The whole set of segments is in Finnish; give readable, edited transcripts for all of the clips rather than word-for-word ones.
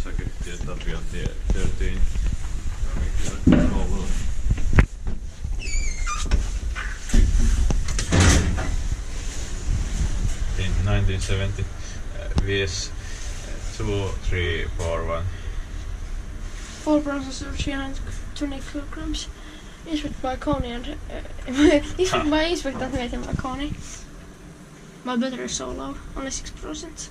Osakeyhtiö Tapiontie 13. Kouvola. In 1970, VS 2341. Full processor 320 kilograms. Inspected by Coney and inspected by Inspector Nathan by Coney. My battery is so low, only 6%.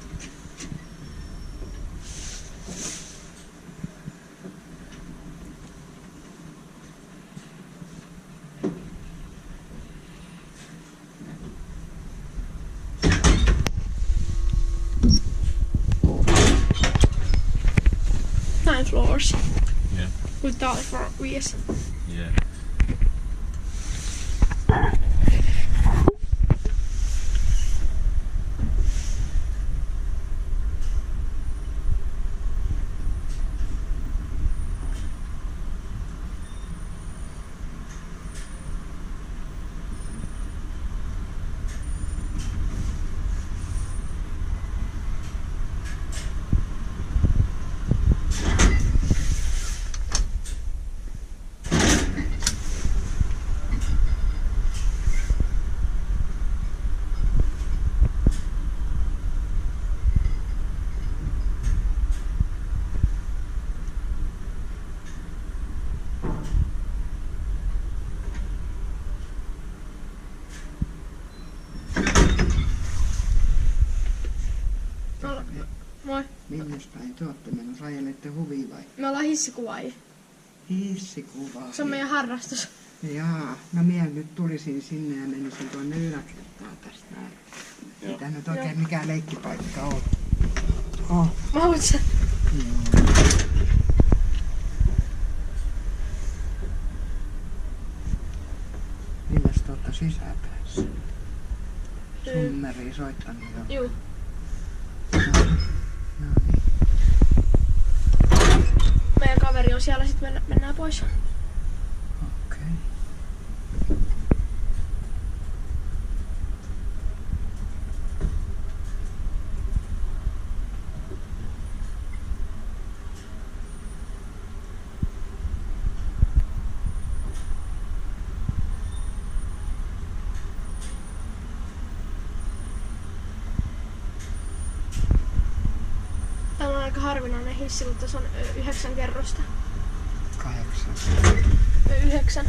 Nine floors. Yeah. With that for VS. Yeah. Moi. Minne päin te ootte menossa? Ajelette huviin vai? Me ollaan hissikuvaaja. Hissikuvaa. Se on meidän harrastus. Jaa, no minä nyt tulisin sinne ja menisin tuonne yläkertaan tästä näin. Ei tää nyt oikein mikään leikkipaikka ole. Oh. Mahut sä? Milläs te ootte sisäpäässä? Summeriin soittanut jo. Juu. No niin. Meidän kaveri on siellä, sit mennään pois. Okei. Täällä on aika harvinainen hissi, mutta se on 9 kerrosta. 8. 9.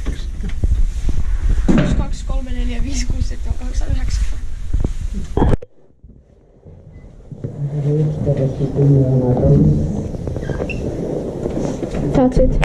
1, 2, 3, 4, 5, 6, 7, 8, 9. That's it.